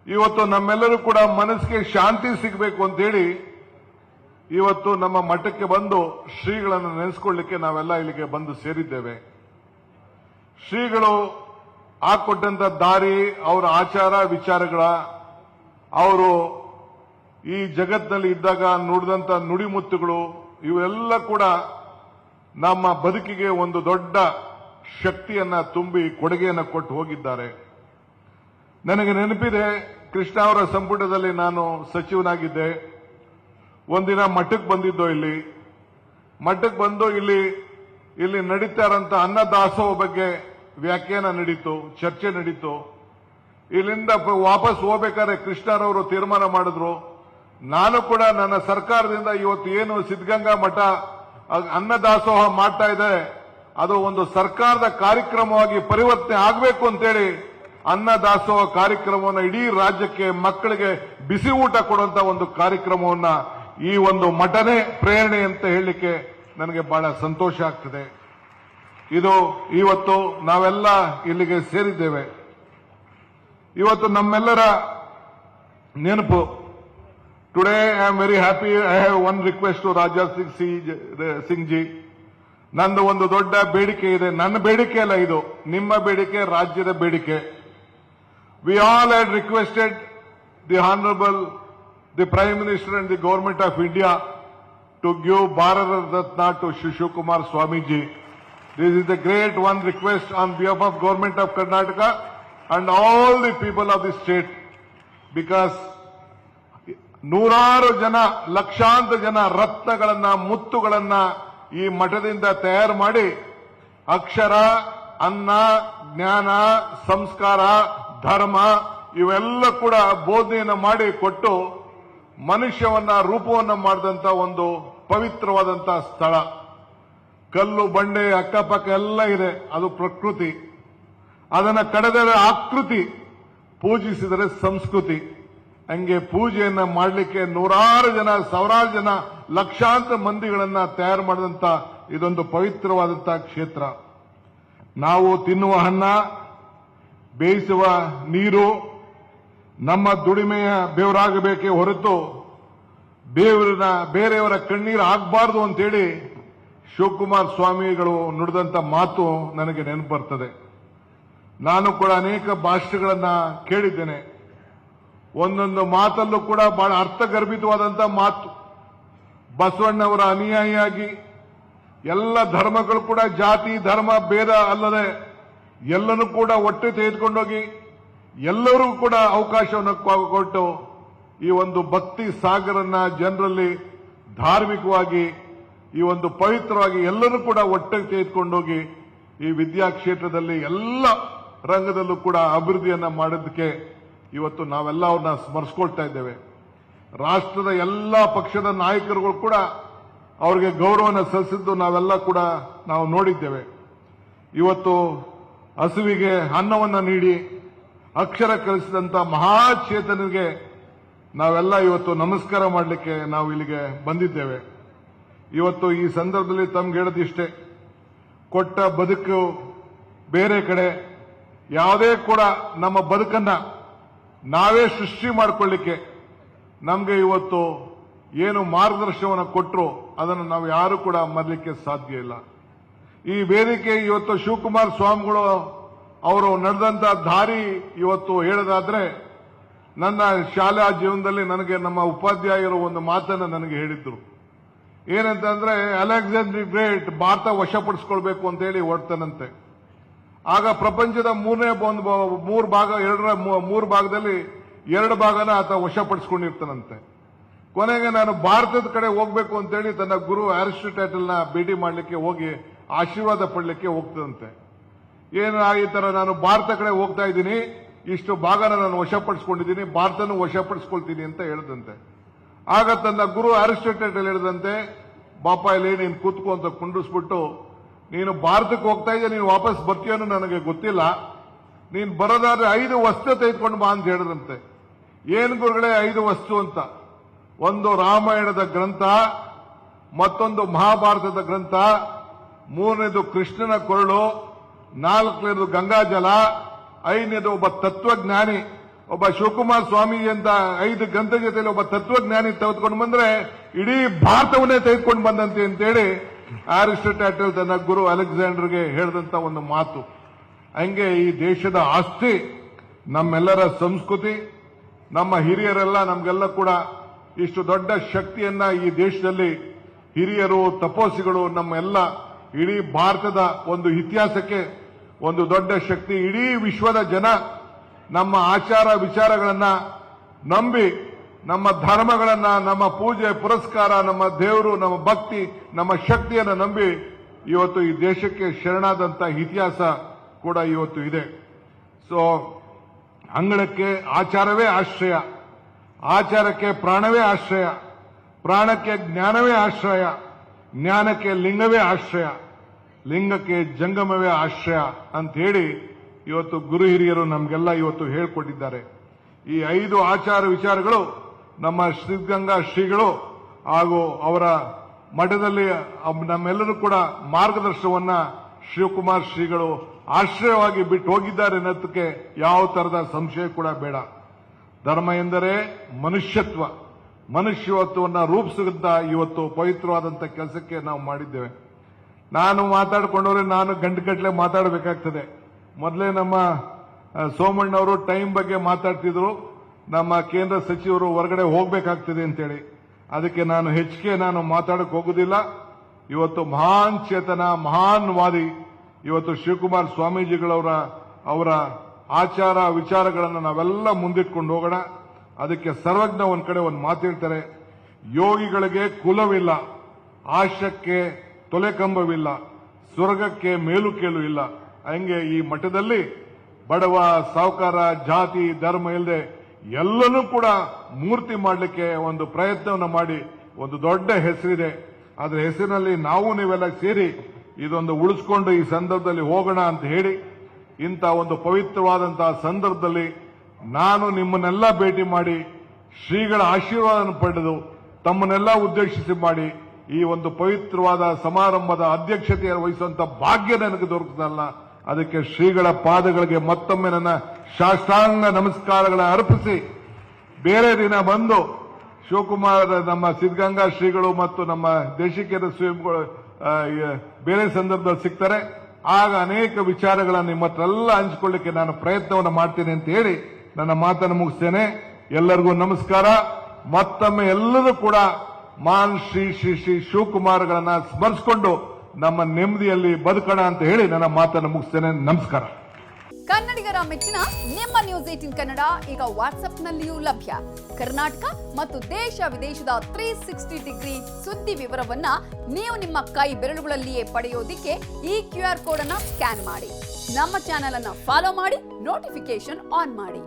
ಇವತ್ತು ನಮ್ಮೆಲ್ಲರೂ ಕೂಡ ಮನಸ್ಸಿಗೆ ಶಾಂತಿ ಸಿಗಬೇಕು ಅಂತೇಳಿ ಇವತ್ತು ನಮ್ಮ ಮಠಕ್ಕೆ ಬಂದು ಶ್ರೀಗಳನ್ನು ನೆನೆಸ್ಕೊಳ್ಳಿಕ್ಕೆ ನಾವೆಲ್ಲ ಇಲ್ಲಿಗೆ ಬಂದು ಸೇರಿದ್ದೇವೆ. ಶ್ರೀಗಳು ಹಾಕೊಟ್ಟಂತ ದಾರಿ, ಅವರ ಆಚಾರ ವಿಚಾರಗಳ, ಅವರು ಈ ಜಗತ್ತಿನಲ್ಲಿ ಇದ್ದಾಗ ನುಡಿದಂತ ನುಡಿಮುತ್ತುಗಳು, ಇವೆಲ್ಲ ಕೂಡ ನಮ್ಮ ಬದುಕಿಗೆ ಒಂದು ದೊಡ್ಡ ಶಕ್ತಿಯನ್ನ ತುಂಬಿ ಕೊಡುಗೆಯನ್ನು ಕೊಟ್ಟು ಹೋಗಿದ್ದಾರೆ. ನನಗೆ ನೆನಪಿದೆ, ಕೃಷ್ಣ ಅವರ ಸಂಪುಟದಲ್ಲಿ ನಾನು ಸಚಿವನಾಗಿದ್ದೆ. ಒಂದಿನ ಮಠಕ್ಕೆ ಬಂದಿದ್ದೋ, ಮಠಕ್ಕೆ ಬಂದು ಇಲ್ಲಿ ನಡೀತಾ ಇರೋಂಥ ಅನ್ನದಾಸೋಹ ಬಗ್ಗೆ ವ್ಯಾಖ್ಯಾನ ನಡೀತು, ಚರ್ಚೆ ನಡೀತು. ಇಲ್ಲಿಂದ ವಾಪಸ್ ಹೋಗ್ಬೇಕಾದ್ರೆ ಕೃಷ್ಣರವರು ತೀರ್ಮಾನ ಮಾಡಿದ್ರು, ನಾನು ಕೂಡ ನನ್ನ ಸರ್ಕಾರದಿಂದ ಇವತ್ತು ಏನು ಸಿದ್ಧಗಂಗಾ ಮಠ ಅನ್ನದಾಸೋಹ ಮಾಡ್ತಾ ಇದೆ, ಅದು ಒಂದು ಸರ್ಕಾರದ ಕಾರ್ಯಕ್ರಮವಾಗಿ ಪರಿವರ್ತನೆ ಆಗಬೇಕು ಅಂತೇಳಿ ಅನ್ನದಾಸೋಹ ಕಾರ್ಯಕ್ರಮವನ್ನು ಇಡೀ ರಾಜ್ಯಕ್ಕೆ ಮಕ್ಕಳಿಗೆ ಬಿಸಿ ಊಟ ಕೊಡುವಂತ ಒಂದು ಕಾರ್ಯಕ್ರಮವನ್ನ ಈ ಒಂದು ಮಠನೇ ಪ್ರೇರಣೆ ಅಂತ ಹೇಳಲಿಕ್ಕೆ ನನಗೆ ಬಹಳ ಸಂತೋಷ ಆಗ್ತದೆ. ಇದು ಇವತ್ತು ನಾವೆಲ್ಲ ಇಲ್ಲಿಗೆ ಸೇರಿದ್ದೇವೆ. ಇವತ್ತು ನಮ್ಮೆಲ್ಲರ ನೆನಪು. Today I am very happy. I have one request to Raja Singh ji. ನಂದು ಒಂದು ದೊಡ್ಡ ಬೇಡಿಕೆ ಇದೆ. ನನ್ನ ಬೇಡಿಕೆ ಅಲ್ಲ ಇದು, ನಿಮ್ಮ ಬೇಡಿಕೆ, ರಾಜ್ಯದ ಬೇಡಿಕೆ. We all had requested the Honorable, the Prime Minister and the Government of India to give Bharat Ratna to Shiv-Kumar Swamiji. This is the great one request on behalf of Government of Karnataka and all the people of the state, because ನೂರಾರು ಜನ, ಲಕ್ಷಾಂತರ ಜನ ರತ್ನಗಳನ್ನ, ಮುತ್ತುಗಳನ್ನ ಈ ಮಠದಿಂದ ತಯಾರು ಮಾಡಿ ಅಕ್ಷರ, ಅನ್ನ, ಜ್ಞಾನ, ಸಂಸ್ಕಾರ, ಧರ್ಮ ಇವೆಲ್ಲ ಕೂಡ ಬೋಧನೆಯನ್ನು ಮಾಡಿ ಕೊಟ್ಟು ಮನುಷ್ಯವನ್ನ ರೂಪವನ್ನ ಮಾಡಿದಂತ ಒಂದು ಪವಿತ್ರವಾದಂತ ಸ್ಥಳ. ಕಲ್ಲು ಬಂಡೆ ಅಕ್ಕಪಕ್ಕ ಎಲ್ಲ ಇದೆ, ಅದು ಪ್ರಕೃತಿ. ಅದನ್ನ ಕಡೆದರೆ ಆಕೃತಿ, ಪೂಜಿಸಿದರೆ ಸಂಸ್ಕೃತಿ. ಹಂಗೆ ಪೂಜೆಯನ್ನ ಮಾಡಲಿಕ್ಕೆ ನೂರಾರು ಜನ, ಸಾವಿರಾರು ಜನ, ಲಕ್ಷಾಂತರ ಮಂದಿಗಳನ್ನ ತಯಾರು ಮಾಡಿದಂತ ಇದೊಂದು ಪವಿತ್ರವಾದಂತ ಕ್ಷೇತ್ರ. ನಾವು ತಿನ್ನುವ ಅನ್ನ, ಬೇಯಿಸುವ ನೀರು ನಮ್ಮ ದುಡಿಮೆಯ ಬೆವರಾಗಬೇಕೇ ಹೊರತು ಬೇರೆಯವರ ಕಣ್ಣೀರು ಆಗಬಾರದು ಅಂತೇಳಿ ಶಿವಕುಮಾರ ಸ್ವಾಮಿಗಳು ನುಡಿದಂತ ಮಾತು ನನಗೆ ನೆನಪು ಬರ್ತದೆ. ನಾನು ಕೂಡ ಅನೇಕ ಭಾಷೆಗಳನ್ನ ಕೇಳಿದ್ದೇನೆ. ಒಂದೊಂದು ಮಾತಲ್ಲೂ ಕೂಡ ಬಹಳ ಅರ್ಥಗರ್ಭಿತವಾದಂತ ಮಾತು. ಬಸವಣ್ಣವರ ಅನುಯಾಯಿಯಾಗಿ ಎಲ್ಲ ಧರ್ಮಗಳು ಕೂಡ ಜಾತಿ ಧರ್ಮ ಭೇದ ಅಲ್ಲದೆ ಎಲ್ಲನೂ ಕೂಡ ಒಟ್ಟು ತೆಗೆದುಕೊಂಡೋಗಿ ಎಲ್ಲರೂ ಕೂಡ ಅವಕಾಶವನ್ನು ಕೊಟ್ಟು ಈ ಒಂದು ಭಕ್ತಿ ಸಾಗರನ್ನ ಜನರಲ್ಲಿ ಧಾರ್ಮಿಕವಾಗಿ, ಈ ಒಂದು ಪವಿತ್ರವಾಗಿ ಎಲ್ಲರೂ ಕೂಡ ಒಟ್ಟಿಗೆ ತೆಗೆದುಕೊಂಡೋಗಿ ಈ ವಿದ್ಯಾ ಕ್ಷೇತ್ರದಲ್ಲಿ ಎಲ್ಲ ರಂಗದಲ್ಲೂ ಕೂಡ ಅಭಿವೃದ್ಧಿಯನ್ನ ಮಾಡೋದಕ್ಕೆ ಇವತ್ತು ನಾವೆಲ್ಲ ಅವ್ರನ್ನ ಸ್ಮರಿಸ್ಕೊಳ್ತಾ ಇದ್ದೇವೆ. ರಾಷ್ಟ್ರದ ಎಲ್ಲ ಪಕ್ಷದ ನಾಯಕರುಗಳು ಕೂಡ ಅವರಿಗೆ ಗೌರವನ ಸಲ್ಲಿಸಿದ್ದು ನಾವೆಲ್ಲ ಕೂಡ ನಾವು ನೋಡಿದ್ದೇವೆ. ಇವತ್ತು ಹಸುವಿಗೆ ಅನ್ನವನ್ನ ನೀಡಿ ಅಕ್ಷರ ಕಲಿಸಿದಂತ ಮಹಾಚೇತನಿಗೆ ನಾವೆಲ್ಲ ಇವತ್ತು ನಮಸ್ಕಾರ ಮಾಡಲಿಕ್ಕೆ ನಾವು ಇಲ್ಲಿಗೆ ಬಂದಿದ್ದೇವೆ. ಇವತ್ತು ಈ ಸಂದರ್ಭದಲ್ಲಿ ತಮ್ಗೆ ಹೇಳೋದಿಷ್ಟೇ, ಕೊಟ್ಟ ಬದುಕು ಬೇರೆ ಕಡೆ, ಯಾವುದೇ ಕೂಡ ನಮ್ಮ ಬದುಕನ್ನ ನಾವೇ ಸೃಷ್ಟಿ ಮಾಡಿಕೊಳ್ಳಿಕ್ಕೆ ನಮಗೆ ಇವತ್ತು ಏನು ಮಾರ್ಗದರ್ಶನವನ್ನು ಕೊಟ್ಟರು ಅದನ್ನು ನಾವು ಯಾರು ಕೂಡ ಮರಲಿಕ್ಕೆ ಸಾಧ್ಯ ಇಲ್ಲ. ಈ ವೇದಿಕೆ ಇವತ್ತು ಶಿವಕುಮಾರ ಸ್ವಾಮಿಗಳು ಅವರು ನಡೆದಂತ ದಾರಿ ಇವತ್ತು ಹೇಳೋದಾದ್ರೆ, ನನ್ನ ಶಾಲಾ ಜೀವನದಲ್ಲಿ ನನಗೆ ನಮ್ಮ ಉಪಾಧ್ಯಾಯರು ಒಂದು ಮಾತನ್ನು ನನಗೆ ಹೇಳಿದ್ರು. ಏನಂತಂದ್ರೆ, ಅಲೆಕ್ಸಾಂಡರ್ ಗ್ರೇಟ್ ಭಾರತ ವಶಪಡಿಸಿಕೊಳ್ಬೇಕು ಅಂತ ಹೇಳಿ ಹೊರಡ್ತಾನಂತೆ. ಆಗ ಪ್ರಪಂಚದ ಮೂರು ಭಾಗದಲ್ಲಿ 2 ಭಾಗನ ಆತ ವಶಪಡಿಸಿಕೊಂಡಿರ್ತಾನಂತೆ. ಕೊನೆಗೆ ನಾನು ಭಾರತದ ಕಡೆ ಹೋಗ್ಬೇಕು ಅಂತೇಳಿ ತನ್ನ ಗುರು ಅರಿಸ್ಟಾಟಲ್ನ ಭೇಟಿ ಮಾಡಲಿಕ್ಕೆ ಹೋಗಿ ಆಶೀರ್ವಾದ ಪಡಲಿಕ್ಕೆ ಹೋಗ್ತದಂತೆ. ಏನು ಈ ತರ ನಾನು ಭಾರತ ಕಡೆ ಹೋಗ್ತಾ ಇದ್ದೀನಿ, ಇಷ್ಟು ಭಾಗನ ನಾನು ವಶಪಡಿಸಿಕೊಂಡಿದ್ದೀನಿ, ಭಾರತನೂ ವಶಪಡಿಸಿಕೊಳ್ತೀನಿ ಅಂತ ಹೇಳಿದಂತೆ. ಆಗ ತನ್ನ ಗುರು ಅರಿಸ್ಟಾಟಲ್ ಹೇಳಿದಂತೆ, ಬಾಪ ಇಲ್ಲಿ ನೀನು ಕೂತ್ಕೊ ಅಂತ ಕುಂಡಿಸ್ಬಿಟ್ಟು, ನೀನು ಭಾರತಕ್ಕೆ ಹೋಗ್ತಾ ಇದ್ದೆ, ನೀನು ವಾಪಸ್ ಬರ್ತೀಯೋ ನನಗೆ ಗೊತ್ತಿಲ್ಲ, ನೀನು ಬರೋದಾದ್ರೆ 5 ವಸ್ತು ತೆಗೆದುಕೊಂಡು ಬಾ ಅಂತ ಹೇಳಿದಂತೆ. ಏನು ಗುರುಗಳೇ 5 ವಸ್ತು ಅಂತ? ಒಂದು ರಾಮಾಯಣದ ಗ್ರಂಥ, ಮತ್ತೊಂದು ಮಹಾಭಾರತದ ಗ್ರಂಥ, 3ನೇದು ಕೃಷ್ಣನ ಕೊರಳು, 4ನೇದು ಗಂಗಾಜಲ, 5ನೇದು ಒಬ್ಬ ತತ್ವಜ್ಞಾನಿ, ಒಬ್ಬ ಶಿವಕುಮಾರ್ ಸ್ವಾಮೀಜಿ ಅಂತ 5 ಗ್ರಂಥ ಜೊತೆಯಲ್ಲಿ ಒಬ್ಬ ತತ್ವಜ್ಞಾನಿ ತೆಗೆದುಕೊಂಡು ಬಂದ್ರೆ ಇಡೀ ಭಾರತವನ್ನೇ ತೆಗೆದುಕೊಂಡು ಬಂದಂತೆ ಅಂತೇಳಿ ಅರಿಸ್ಟಾಟಲ್ ತನ್ನ ಗುರು ಅಲೆಕ್ಸಾಂಡರ್ಗೆ ಹೇಳಿದಂತ ಒಂದು ಮಾತು. ಹಂಗೆ ಈ ದೇಶದ ಆಸ್ತಿ ನಮ್ಮೆಲ್ಲರ ಸಂಸ್ಕೃತಿ, ನಮ್ಮ ಹಿರಿಯರೆಲ್ಲ ನಮ್ಗೆಲ್ಲ ಕೂಡ ಇಷ್ಟು ದೊಡ್ಡ ಶಕ್ತಿಯನ್ನ ಈ ದೇಶದಲ್ಲಿ ಹಿರಿಯರು ತಪೋಸಿಗಳು ನಮ್ಮೆಲ್ಲ ಇಡೀ ಭಾರತದ ಒಂದು ಇತಿಹಾಸಕ್ಕೆ ಒಂದು ದೊಡ್ಡ ಶಕ್ತಿ. ಇಡೀ ವಿಶ್ವದ ಜನ ನಮ್ಮ ಆಚಾರ ವಿಚಾರಗಳನ್ನ ನಂಬಿ, ನಮ್ಮ ಧರ್ಮಗಳನ್ನ, ನಮ್ಮ ಪೂಜೆ ಪುರಸ್ಕಾರ, ನಮ್ಮ ದೇವರು, ನಮ್ಮ ಭಕ್ತಿ, ನಮ್ಮ ಶಕ್ತಿಯನ್ನು ನಂಬಿ ಇವತ್ತು ಈ ದೇಶಕ್ಕೆ ಶರಣಾದಂತ ಇತಿಹಾಸ ಕೂಡ ಇವತ್ತು ಇದೆ. ಸೊ ಅಂಗಳಕ್ಕೆ ಆಚಾರವೇ ಆಶ್ರಯ, ಆಚಾರಕ್ಕೆ ಪ್ರಾಣವೇ ಆಶ್ರಯ, ಪ್ರಾಣಕ್ಕೆ ಜ್ಞಾನವೇ ಆಶ್ರಯ, ಜ್ಞಾನಕ್ಕೆ ಲಿಂಗವೇ ಆಶ್ರಯ, ಲಿಂಗಕ್ಕೆ ಜಂಗಮವೇ ಆಶ್ರಯ ಅಂತ ಹೇಳಿ ಇವತ್ತು ಗುರು ಹಿರಿಯರು ನಮಗೆಲ್ಲ ಇವತ್ತು ಹೇಳಿಕೊಟ್ಟಿದ್ದಾರೆ. ಈ 5 ಆಚಾರ ವಿಚಾರಗಳು ನಮ್ಮ ಸಿದ್ಧಗಂಗಾ ಶ್ರೀಗಳು ಹಾಗೂ ಅವರ ಮಠದಲ್ಲಿ ನಮ್ಮೆಲ್ಲರೂ ಕೂಡ ಮಾರ್ಗದರ್ಶನವನ್ನ ಶಿವಕುಮಾರ್ ಶ್ರೀಗಳು ಆಶ್ರಯವಾಗಿ ಬಿಟ್ಟು ಹೋಗಿದ್ದಾರೆ ಅನ್ನೋದಕ್ಕೆ ಯಾವ ತರದ ಸಂಶಯ ಕೂಡ ಬೇಡ. ಧರ್ಮ ಎಂದರೆ ಮನುಷ್ಯತ್ವ, ಮನುಷ್ಯತ್ವವನ್ನು ರೂಪಿಸುವಂತ ಇವತ್ತು ಪವಿತ್ರವಾದಂತ ಕೆಲಸಕ್ಕೆ ನಾವು ಮಾಡಿದ್ದೇವೆ. ನಾನು ಮಾತಾಡಿಕೊಂಡವ್ರೆ ನಾನು ಗಂಟೆಗಟ್ಟಲೆ ಮಾತಾಡಬೇಕಾಗ್ತದೆ. ಮೊದಲೇ ನಮ್ಮ ಸೋಮಣ್ಣವರು ಟೈಮ್ ಬಗ್ಗೆ ಮಾತಾಡ್ತಿದ್ರು, ನಮ್ಮ ಕೇಂದ್ರ ಸಚಿವರು ಹೊರಗಡೆ ಹೋಗಬೇಕಾಗ್ತದೆ ಅಂತೇಳಿ. ಅದಕ್ಕೆ ನಾನು ಹೆಚ್ಚಿಗೆ ಮಾತಾಡಕ್ಕೆ ಹೋಗುದಿಲ್ಲ. ಇವತ್ತು ಮಹಾನ್ ಚೇತನ, ಮಹಾನ್ ವಾದಿ ಇವತ್ತು ಶಿವಕುಮಾರ್ ಸ್ವಾಮೀಜಿಗಳವರ ಆಚಾರ ವಿಚಾರಗಳನ್ನು ನಾವೆಲ್ಲ ಮುಂದಿಟ್ಕೊಂಡು ಹೋಗೋಣ. ಅದಕ್ಕೆ ಸರ್ವಜ್ಞ ಒಂದ್ ಕಡೆ ಒಂದು ಮಾತು ಹೇಳ್ತಾರೆ, ಯೋಗಿಗಳಿಗೆ ಕುಲವಿಲ್ಲ, ಆಶಕ್ಕೆ ತೊಲೆಕಂಬವಿಲ್ಲ, ಸ್ವರ್ಗಕ್ಕೆ ಮೇಲು ಕೇಳು ಇಲ್ಲ. ಹಂಗೆ ಈ ಮಠದಲ್ಲಿ ಬಡವ ಸಾಹುಕಾರ ಜಾತಿ ಧರ್ಮ ಇಲ್ಲದೆ ಎಲ್ಲನೂ ಕೂಡ ಮೂರ್ತಿ ಮಾಡಲಿಕ್ಕೆ ಒಂದು ಪ್ರಯತ್ನವನ್ನು ಮಾಡಿ ಒಂದು ದೊಡ್ಡ ಹೆಸರಿದೆ. ಅದರ ಹೆಸರಿನಲ್ಲಿ ನಾವು ನೀವೆಲ್ಲ ಸೇರಿ ಇದೊಂದು ಉಳಿಸ್ಕೊಂಡು ಈ ಸಂದರ್ಭದಲ್ಲಿ ಹೋಗೋಣ ಅಂತ ಹೇಳಿ, ಇಂಥ ಒಂದು ಪವಿತ್ರವಾದಂತಹ ಸಂದರ್ಭದಲ್ಲಿ ನಾನು ನಿಮ್ಮನ್ನೆಲ್ಲ ಭೇಟಿ ಮಾಡಿ ಶ್ರೀಗಳ ಆಶೀರ್ವಾದ ಪಡೆದು ತಮ್ಮನ್ನೆಲ್ಲ ಉದ್ದೇಶಿಸಿ ಮಾಡಿ ಈ ಒಂದು ಪವಿತ್ರವಾದ ಸಮಾರಂಭದ ಅಧ್ಯಕ್ಷತೆಯನ್ನು ವಹಿಸುವಂತ ಭಾಗ್ಯ ನನಗೆ ದೊರಕುತ್ತಲ್ಲ. ಅದಕ್ಕೆ ಶ್ರೀಗಳ ಪಾದಗಳಿಗೆ ಮತ್ತೊಮ್ಮೆ ನನ್ನ ಸಾಷ್ಟಾಂಗ ನಮಸ್ಕಾರಗಳನ್ನು ಅರ್ಪಿಸಿ, ಬೇರೆ ದಿನ ಬಂದು ಶಿವಕುಮಾರ್ ನಮ್ಮ ಸಿದ್ಧಗಂಗಾ ಶ್ರೀಗಳು ಮತ್ತು ನಮ್ಮ ದೇಶಿಕೇಂದ್ರ ಸ್ವಾಮಿಗಳು ಬೇರೆ ಸಂದರ್ಭದಲ್ಲಿ ಸಿಗ್ತಾರೆ. ಆಗ ಅನೇಕ ವಿಚಾರಗಳನ್ನು ನಿಮ್ಮ ಹತ್ರ ಎಲ್ಲ ಹಂಚಿಕೊಳ್ಳಿಕ್ಕೆ ನಾನು ಪ್ರಯತ್ನವನ್ನು ಮಾಡ್ತೇನೆ ಅಂತ ಹೇಳಿ ನನ್ನ ಮಾತನ್ನು ಮುಗಿಸ್ತೇನೆ. ಎಲ್ಲರಿಗೂ ನಮಸ್ಕಾರ. ಮತ್ತೊಮ್ಮೆ ಎಲ್ಲರೂ ಕೂಡ ಮಾನ್ ಶ್ರೀ ಶ್ರೀ ಶ್ರೀ ಶಿವಕುಮಾರ್ಗಳನ್ನ ಸ್ಮರಿಸಿಕೊಂಡು ನಮ್ಮ ನೆಮ್ಮದಿಯಲ್ಲಿ ಬದುಕೋಣ ಅಂತ ಹೇಳಿ ನನ್ನ ಮಾತನ್ನು ಮುಗಿಸ್ತೇನೆ. ನಮಸ್ಕಾರ. ಕನ್ನಡಿಗರ ಮೆಚ್ಚಿನ ನಿಮ್ಮ ನ್ಯೂಸ್ 18 ಕನ್ನಡ ಈಗ ವಾಟ್ಸ್ಆಪ್ನಲ್ಲಿಯೂ ಲಭ್ಯ. ಕರ್ನಾಟಕ ಮತ್ತು ದೇಶ ವಿದೇಶದ 360 ಡಿಗ್ರಿ ಸುದ್ದಿ ವಿವರವನ್ನ ನೀವು ನಿಮ್ಮ ಕೈ ಬೆರಳುಗಳಲ್ಲಿಯೇ ಪಡೆಯೋದಿಕ್ಕೆ ಈ QR ಕೋಡ್ ಅನ್ನು ಸ್ಕ್ಯಾನ್ ಮಾಡಿ. ನಮ್ಮ ಚಾನೆಲ್ ಅನ್ನು ಫಾಲೋ ಮಾಡಿ, ನೋಟಿಫಿಕೇಶನ್ ಆನ್ ಮಾಡಿ.